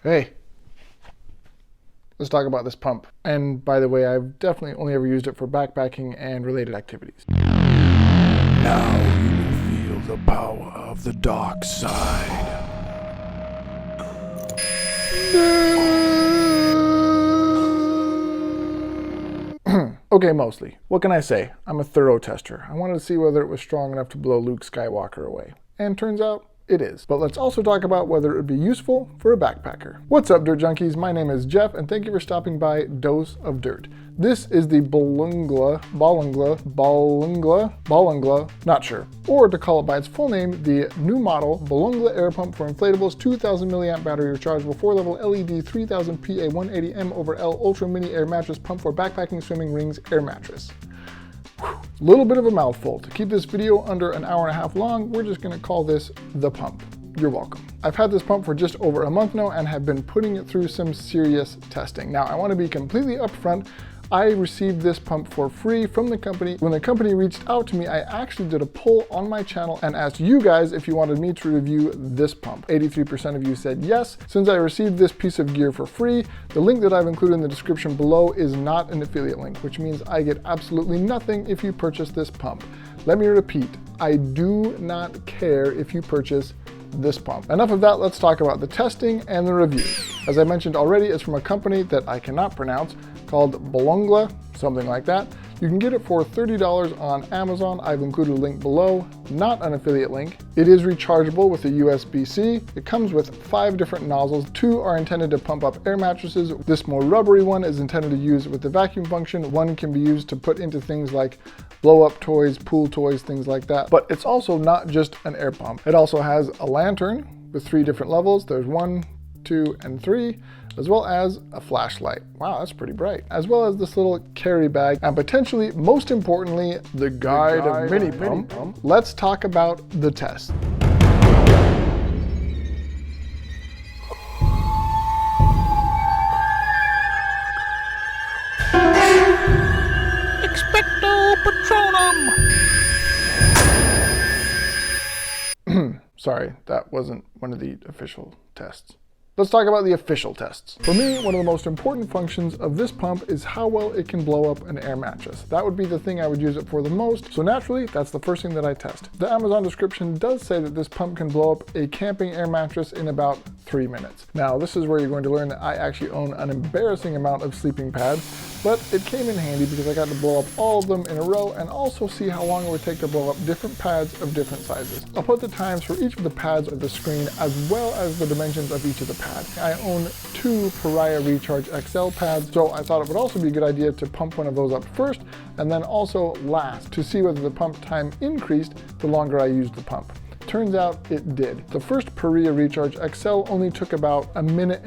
Hey, let's talk about this pump. And by the way, I've definitely only ever used it for backpacking and related activities. Now you will feel the power of the dark side. Okay, mostly. What can I say? I'm a thorough tester. I wanted to see whether it was strong enough to blow Luke Skywalker away. And turns out, it is. But let's also talk about whether it would be useful for a backpacker. What's up, Dirt Junkies? My name is Jeff, and thank you for stopping by Dose of Dirt. This is the Bolngla, not sure. Or to call it by its full name, the new model Bolngla air pump for inflatables, 2000 milliamp battery rechargeable 4-level LED 3000 PA 180M over L Ultra Mini Air Mattress Pump for backpacking, swimming, rings, air mattress. Little bit of a mouthful. To keep this video under an hour and a half long, we're just gonna call this the pump. You're welcome. I've had this pump for just over a month now and have been putting it through some serious testing. Now, I wanna be completely upfront. I received this pump for free from the company. When the company reached out to me, I actually did a poll on my channel and asked you guys if you wanted me to review this pump. 83% of you said yes. Since I received this piece of gear for free, the link that I've included in the description below is not an affiliate link, which means I get absolutely nothing if you purchase this pump. Let me repeat, I do not care if you purchase this pump. Enough of that, let's talk about the testing and the review. As I mentioned already, it's from a company that I cannot pronounce called Bolngla, something like that. You can get it for $30 on Amazon. I've included a link below, not an affiliate link. It is rechargeable with a USB-C. It comes with 5 different nozzles. 2 are intended to pump up air mattresses. This more rubbery one is intended to use with the vacuum function. One can be used to put into things like blow-up toys, pool toys, things like that. But it's also not just an air pump. It also has a lantern with 3 different levels. There's 1, 2, and 3, as well as a flashlight. Wow, that's pretty bright. As well as this little carry bag, and potentially, most importantly, the guide of mini pump. Let's talk about the test. Expecto Patronum! Sorry, that wasn't one of the official tests. Let's talk about the official tests. For me, one of the most important functions of this pump is how well it can blow up an air mattress. That would be the thing I would use it for the most, so naturally, that's the first thing that I test. The Amazon description does say that this pump can blow up a camping air mattress in about 3 minutes. Now, this is where you're going to learn that I actually own an embarrassing amount of sleeping pads, but it came in handy because I got to blow up all of them in a row and also see how long it would take to blow up different pads of different sizes. I'll put the times for each of the pads on the screen as well as the dimensions of each of the pads. I own 2 Pariah Recharge XL pads, so I thought it would also be a good idea to pump one of those up first and then also last to see whether the pump time increased the longer I used the pump. Turns out it did. The first Pariah Recharge XL only took about 1.5 minutes.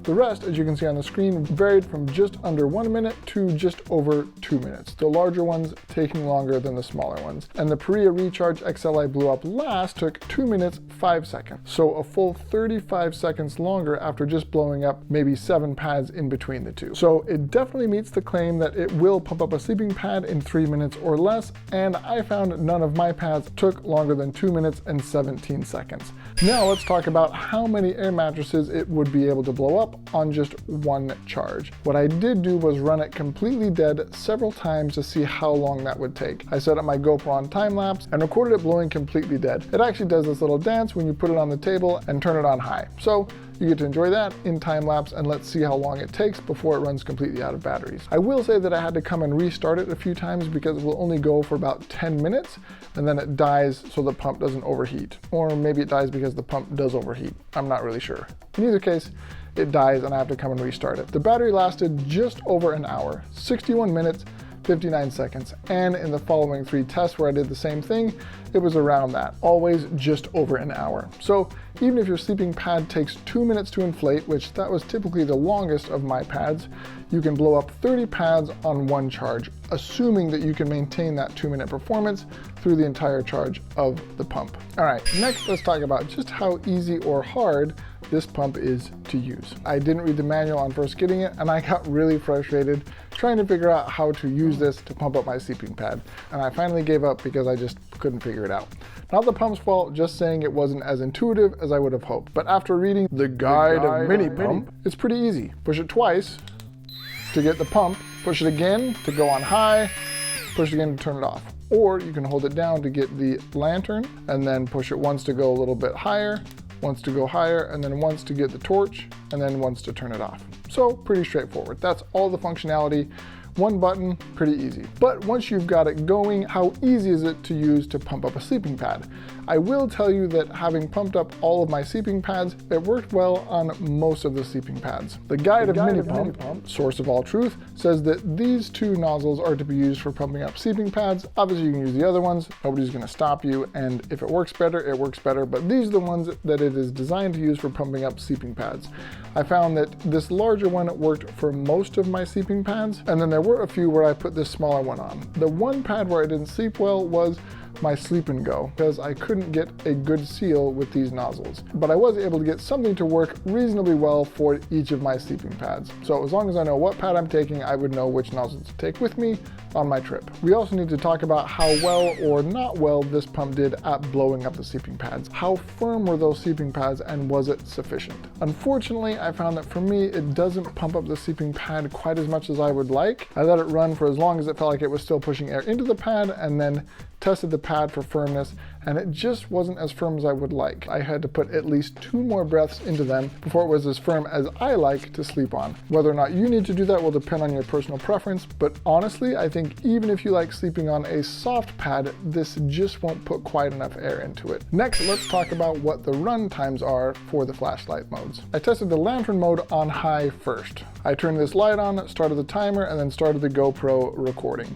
The rest, as you can see on the screen, varied from just under 1 minute to just over 2 minutes. The larger ones taking longer than the smaller ones. And the Pariah Recharge XL I blew up last took 2 minutes, 5 seconds. So a full 35 seconds longer after just blowing up maybe 7 pads in between the two. So it definitely meets the claim that it will pump up a sleeping pad in 3 minutes or less, and I found none of my pads took longer than 2 minutes and 17 seconds. Now let's talk about how many air mattresses it would be able to blow up on just one charge. What I did do was run it completely dead several times to see how long that would take. I set up my GoPro on time lapse and recorded it blowing completely dead. It actually does this little dance when you put it on the table and turn it on high. So you get to enjoy that in time lapse, and let's see how long it takes before it runs completely out of batteries. I will say that I had to come and restart it a few times because it will only go for about 10 minutes and then it dies so the pump doesn't overheat. Or maybe it dies because the pump does overheat. I'm not really sure. In either case, it dies and I have to come and restart it. The battery lasted just over an hour, 61 minutes, 59 seconds, and in the following 3 tests where I did the same thing, it was around that, always just over an hour. So even if your sleeping pad takes 2 minutes to inflate, which that was typically the longest of my pads, you can blow up 30 pads on one charge, assuming that you can maintain that 2-minute performance through the entire charge of the pump. All right, next let's talk about just how easy or hard this pump is to use. I didn't read the manual on first getting it, and I got really frustrated trying to figure out how to use this to pump up my sleeping pad. And I finally gave up because I just couldn't figure it out. Not the pump's fault, just saying it wasn't as intuitive as I would have hoped. But after reading the guide of mini pump, it's pretty easy. Push it twice to get the pump, push it again to go on high, push it again to turn it off. Or you can hold it down to get the lantern and then push it once to go a little bit higher, once to go higher, and then once to get the torch, and then once to turn it off. So pretty straightforward. That's all the functionality. One button, pretty easy. But once you've got it going, how easy is it to use to pump up a sleeping pad? I will tell you that having pumped up all of my sleeping pads, it worked well on most of the sleeping pads. The guide of mini pump, source of all truth, says that these two nozzles are to be used for pumping up sleeping pads. Obviously you can use the other ones, nobody's gonna stop you, and if it works better, it works better, but these are the ones that it is designed to use for pumping up sleeping pads. I found that this larger one worked for most of my sleeping pads, and then there were a few where I put this smaller one on. The one pad where I didn't sleep well was my sleep and go, because I couldn't get a good seal with these nozzles. But I was able to get something to work reasonably well for each of my sleeping pads. So as long as I know what pad I'm taking, I would know which nozzle to take with me on my trip. We also need to talk about how well or not well this pump did at blowing up the sleeping pads. How firm were those sleeping pads, and was it sufficient? Unfortunately, I found that for me, it doesn't pump up the sleeping pad quite as much as I would like. I let it run for as long as it felt like it was still pushing air into the pad, and then tested the pad for firmness, and it just wasn't as firm as I would like. I had to put at least 2 more breaths into them before it was as firm as I like to sleep on. Whether or not you need to do that will depend on your personal preference, but honestly, I think even if you like sleeping on a soft pad, this just won't put quite enough air into it. Next, let's talk about what the run times are for the flashlight modes. I tested the lantern mode on high first. I turned this light on, started the timer, and then started the GoPro recording.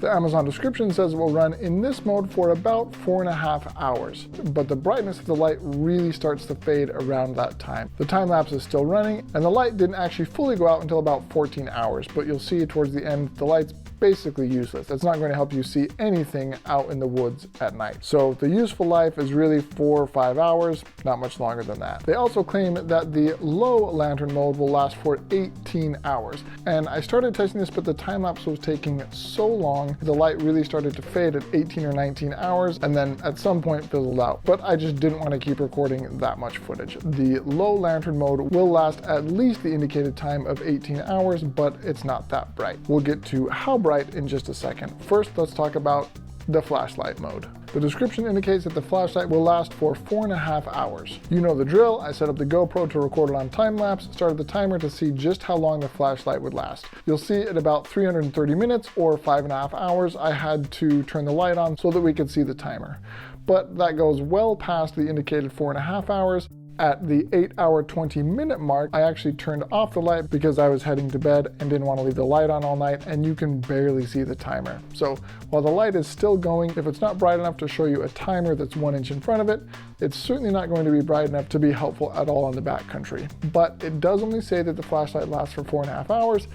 The Amazon description says it will run in this mode for about 4.5 hours, but the brightness of the light really starts to fade around that time. The time lapse is still running, and the light didn't actually fully go out until about 14 hours, but you'll see towards the end the light's basically useless. It's not going to help you see anything out in the woods at night. So the useful life is really 4 or 5 hours, not much longer than that. They also claim that the low lantern mode will last for 18 hours. And I started testing this, but the time lapse was taking so long, the light really started to fade at 18 or 19 hours, and then at some point fizzled out. But I just didn't want to keep recording that much footage. The low lantern mode will last at least the indicated time of 18 hours, but it's not that bright. We'll get to how bright in just a second. First, let's talk about the flashlight mode. The description indicates that the flashlight will last for 4.5 hours. You know the drill. I set up the GoPro to record it on time lapse, started the timer to see just how long the flashlight would last. You'll see at about 330 minutes or 5.5 hours, I had to turn the light on so that we could see the timer. But that goes well past the indicated 4.5 hours. At the 8-hour 20-minute mark, I actually turned off the light because I was heading to bed and didn't want to leave the light on all night, and you can barely see the timer. So while the light is still going, if it's not bright enough to show you a timer that's 1 inch in front of it, it's certainly not going to be bright enough to be helpful at all in the backcountry. But it does only say that the flashlight lasts for 4.5 hours,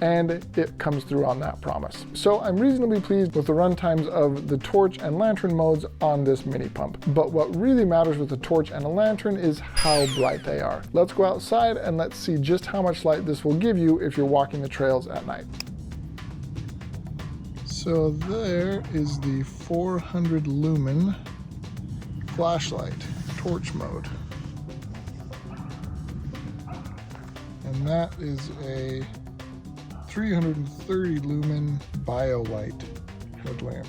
and it comes through on that promise. So I'm reasonably pleased with the run times of the torch and lantern modes on this mini pump. But what really matters with the torch and a lantern is how bright they are. Let's go outside and let's see just how much light this will give you if you're walking the trails at night. So there is the 400 lumen flashlight, torch mode. And that is a 330 lumen BioLite headlamp.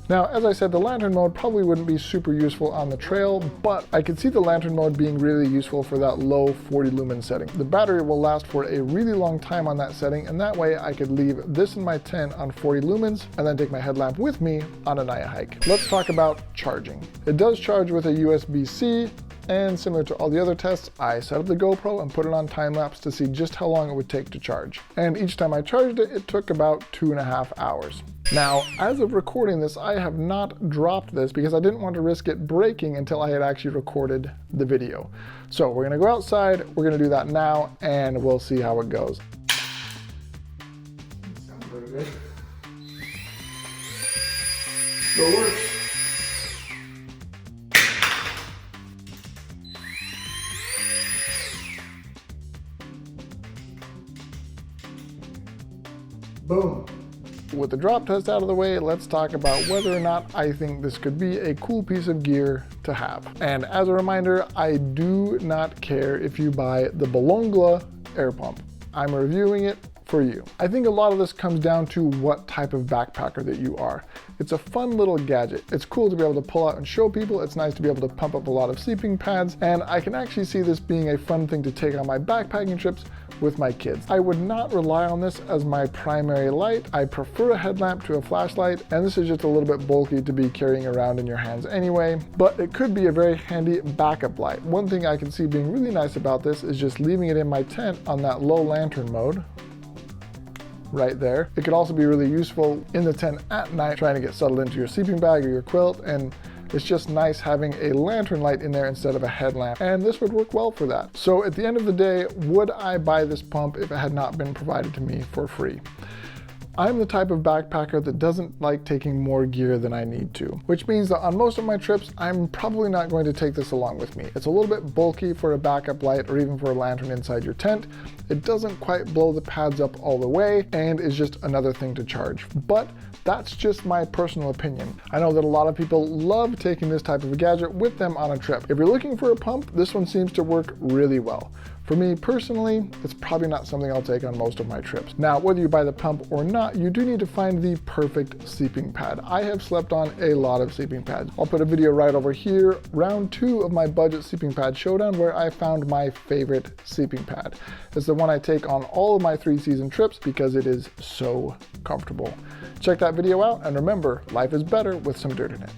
Now, as I said, the lantern mode probably wouldn't be super useful on the trail, but I could see the lantern mode being really useful for that low 40 lumen setting. The battery will last for a really long time on that setting, and that way I could leave this in my tent on 40 lumens and then take my headlamp with me on a night hike. Let's talk about charging. It does charge with a USB-C, and similar to all the other tests, I set up the GoPro and put it on time lapse to see just how long it would take to charge. And each time I charged it, it took about 2.5 hours. Now, as of recording this, I have not dropped this because I didn't want to risk it breaking until I had actually recorded the video. So we're gonna go outside, we're gonna do that now, and we'll see how it goes. Sounds very good. Still works. Boom. With the drop test out of the way, let's talk about whether or not I think this could be a cool piece of gear to have. And as a reminder, I do not care if you buy the Bolngla air pump. I'm reviewing it for you. I think a lot of this comes down to what type of backpacker that you are. It's a fun little gadget. It's cool to be able to pull out and show people. It's nice to be able to pump up a lot of sleeping pads, and I can actually see this being a fun thing to take on my backpacking trips with my kids. I would not rely on this as my primary light. I prefer a headlamp to a flashlight, and this is just a little bit bulky to be carrying around in your hands anyway, but it could be a very handy backup light. One thing I can see being really nice about this is just leaving it in my tent on that low lantern mode. Right there. It could also be really useful in the tent at night, trying to get settled into your sleeping bag or your quilt, and it's just nice having a lantern light in there instead of a headlamp, and this would work well for that. So at the end of the day, would I buy this pump if it had not been provided to me for free? I'm the type of backpacker that doesn't like taking more gear than I need to, which means that on most of my trips, I'm probably not going to take this along with me. It's a little bit bulky for a backup light or even for a lantern inside your tent. It doesn't quite blow the pads up all the way and is just another thing to charge. But that's just my personal opinion. I know that a lot of people love taking this type of a gadget with them on a trip. If you're looking for a pump, this one seems to work really well. For me personally, it's probably not something I'll take on most of my trips. Now, whether you buy the pump or not, you do need to find the perfect sleeping pad. I have slept on a lot of sleeping pads. I'll put a video right over here, round 2 of my budget sleeping pad showdown, where I found my favorite sleeping pad. It's the one I take on all of my 3-season trips because it is so comfortable. Check that video out, and remember, life is better with some dirt in it.